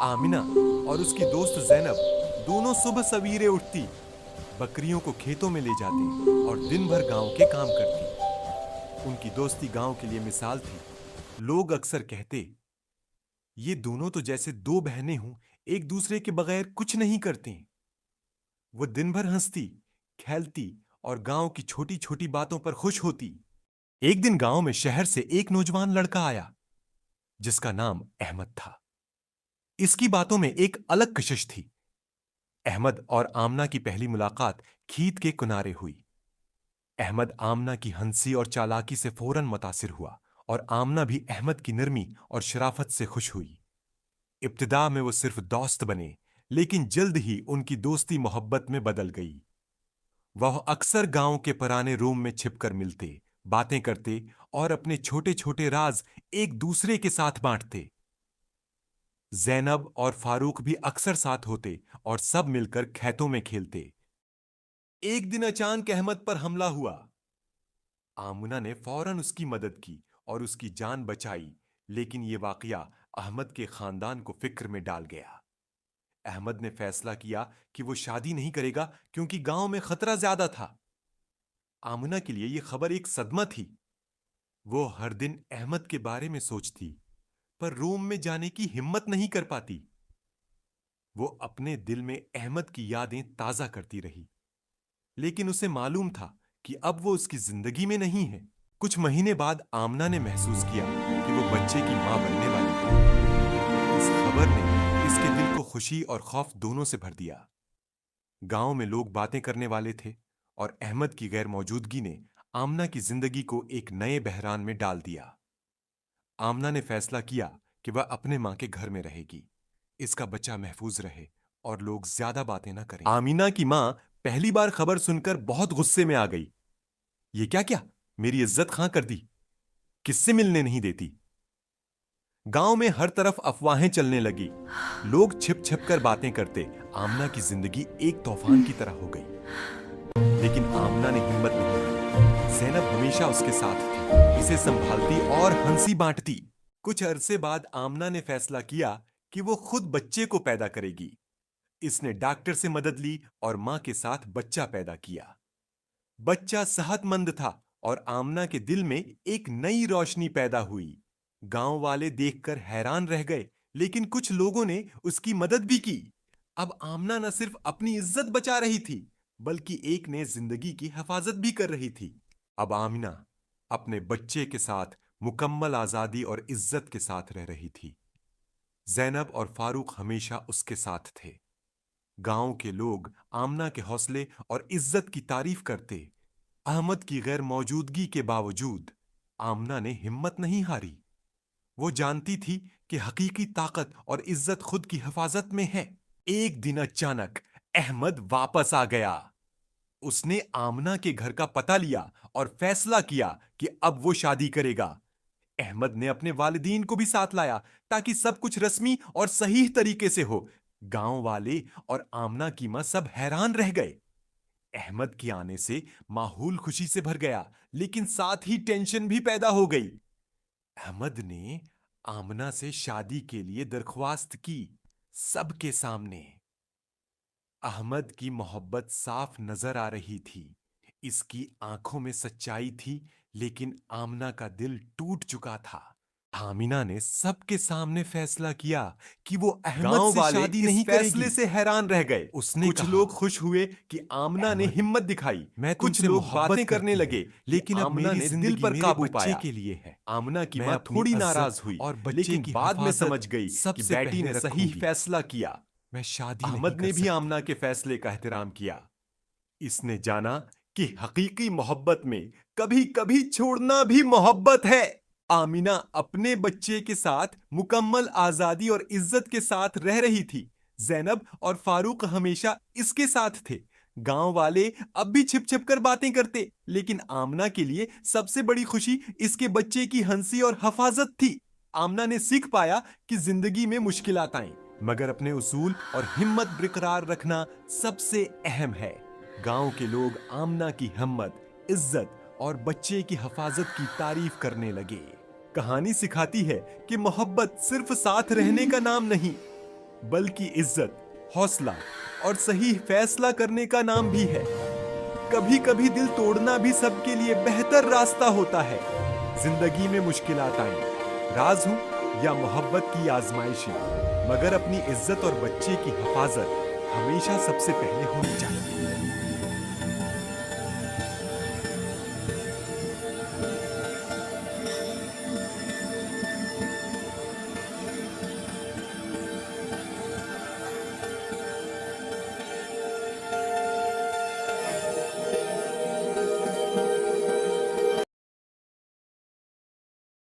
आमिना और उसकी दोस्त जैनब दोनों सुबह सवेरे उठती, बकरियों को खेतों में ले जाती और दिन भर गांव के काम करती। उनकी दोस्ती गांव के लिए मिसाल थी। लोग अक्सर कहते, ये दोनों तो जैसे दो बहनें हों, एक दूसरे के बगैर कुछ नहीं करती। वो दिन भर हंसती, खेलती और गांव की छोटी छोटी बातों पर खुश होती। एक दिन गांव में शहर से एक नौजवान लड़का आया, जिसका नाम अहमद था। इसकी बातों में एक अलग कशिश थी। अहमद और आमना की पहली मुलाकात खीत के किनारे हुई। अहमद आमना की हंसी और चालाकी से फौरन मुतासिर हुआ और आमना भी अहमद की नरमी और शराफत से खुश हुई। इब्तिदा में वो सिर्फ दोस्त बने, लेकिन जल्द ही उनकी दोस्ती मोहब्बत में बदल गई। वह अक्सर गांव के पुराने रूम में छिपकर मिलते, बातें करते और अपने छोटे छोटे राज एक दूसरे के साथ बांटते। जैनब और फारूक भी अक्सर साथ होते और सब मिलकर खेतों में खेलते। एक दिन अचानक अहमद पर हमला हुआ। आमुना ने फौरन उसकी मदद की और उसकी जान बचाई, लेकिन यह वाकया अहमद के खानदान को फिक्र में डाल गया। अहमद ने फैसला किया कि वो शादी नहीं करेगा क्योंकि गांव में खतरा ज्यादा था। आमुना के लिए यह खबर एक सदमा थी। वो हर दिन अहमद के बारे में सोचती, पर रूम में जाने की हिम्मत नहीं कर पाती। वो अपने दिल में अहमद की यादें ताजा करती रही, लेकिन उसे मालूम था कि अब वो उसकी जिंदगी में नहीं है। कुछ महीने बाद आमना ने महसूस किया कि वो बच्चे की मां बनने वाली है। इस खबर ने इसके दिल को खुशी और खौफ दोनों से भर दिया। गांव में लोग बातें करने वाले थे और अहमद की गैर मौजूदगी ने आमना की जिंदगी को एक नए बहरान में डाल दिया। आमना ने फैसला किया कि वह अपने मां के घर में रहेगी। इसका बच्चा महफूज रहे और लोग ज्यादा बातें ना करें। आमीना की मां पहली बार खबर सुनकर बहुत गुस्से में आ गई। ये क्या क्या, मेरी इज्जत खां कर दी, किससे मिलने नहीं देती। गांव में हर तरफ अफवाहें चलने लगी। लोग छिप छिप कर बातें करते। आमना की जिंदगी एक तूफान की तरह हो गई, लेकिन आमना ने हिम्मत नहीं हारी। जैनब हमेशा उसके साथ थी, इसे संभालती और हंसी बांटती। कुछ अरसे बाद आमना ने फैसला किया कि वो खुद बच्चे को पैदा करेगी। इसने डॉक्टर से मदद ली और मां के साथ बच्चा पैदा किया। बच्चा सेहतमंद था और आमना के दिल में एक नई रोशनी पैदा हुई। गांव वाले देखकर हैरान रह गए, लेकिन कुछ लोगों ने उसकी मदद भी की। अब आमना न सिर्फ अपनी इज्जत बचा रही थी, बल्कि एक ने जिंदगी की हिफाजत भी कर रही थी। अब आमिना अपने बच्चे के साथ मुकम्मल आजादी और इज्जत के साथ रह रही थी। जैनब और फारूक हमेशा उसके साथ थे। गांव के लोग आमना के हौसले और इज्जत की तारीफ करते। अहमद की गैर मौजूदगी के बावजूद आमना ने हिम्मत नहीं हारी। वो जानती थी कि हकीकी ताकत और इज्जत खुद की हिफाजत में है। एक दिन अचानक अहमद वापस आ गया। उसने आमना के घर का पता लिया और फैसला किया कि अब वो शादी करेगा। अहमद ने अपने वालिदीन को भी साथ लाया ताकि सब कुछ रस्मी और सही तरीके से हो। गांव वाले और आमना की मां सब हैरान रह गए। अहमद के आने से माहौल खुशी से भर गया, लेकिन साथ ही टेंशन भी पैदा हो गई। अहमद ने आमना से शादी के लिए दरख्वास्त की, सबके सामने। अहमद की मोहब्बत साफ नजर आ रही थी। इसकी आंखों में सच्चाई थी, लेकिन आमना का दिल टूट चुका था। आमिना ने सबके सामने फैसला किया कि वो अहमद से शादी नहीं करेगी। फैसले से हैरान रह गए। उसने कुछ लोग खुश हुए कि आमना ने हिम्मत दिखाई। कुछ लोग बातें करने लगे, लेकिन आमना ने दिल पर काबू पाया। के लिए है। आमना की मां थोड़ी नाराज हुई और लेकिन बाद में समझ गई कि बेटी ने सही फैसला किया। मैं शादी अहमद ने भी आमना के फैसले का एहतराम किया। इसने जाना कि हकीकी मोहब्बत में कभी कभी छोड़ना भी मोहब्बत है। आमिना अपने बच्चे के साथ मुकम्मल आजादी और इज्जत के साथ रह रही थी। जैनब और फारूक हमेशा इसके साथ थे। गांव वाले अब भी छिप छिप कर बातें करते, लेकिन आमना के लिए सबसे बड़ी खुशी इसके बच्चे की हंसी और हिफाजत थी। आमना ने सीख पाया कि जिंदगी में मुश्किलात आएं, मगर अपने उसूल और हिम्मत बरकरार रखना सबसे अहम है। गांव के लोग आमना की हिम्मत, इज्जत और बच्चे की हिफाजत की तारीफ करने लगे। कहानी सिखाती है कि मोहब्बत सिर्फ साथ रहने का नाम नहीं, बल्कि इज्जत, हौसला और सही फैसला करने का नाम भी है। कभी कभी दिल तोड़ना भी सबके लिए बेहतर रास्ता होता है। जिंदगी में मुश्किलात आए, राज हो या मोहब्बत की आजमाइशें, मगर अपनी इज्जत और बच्चे की हिफाजत हमेशा सबसे पहले होनी चाहिए।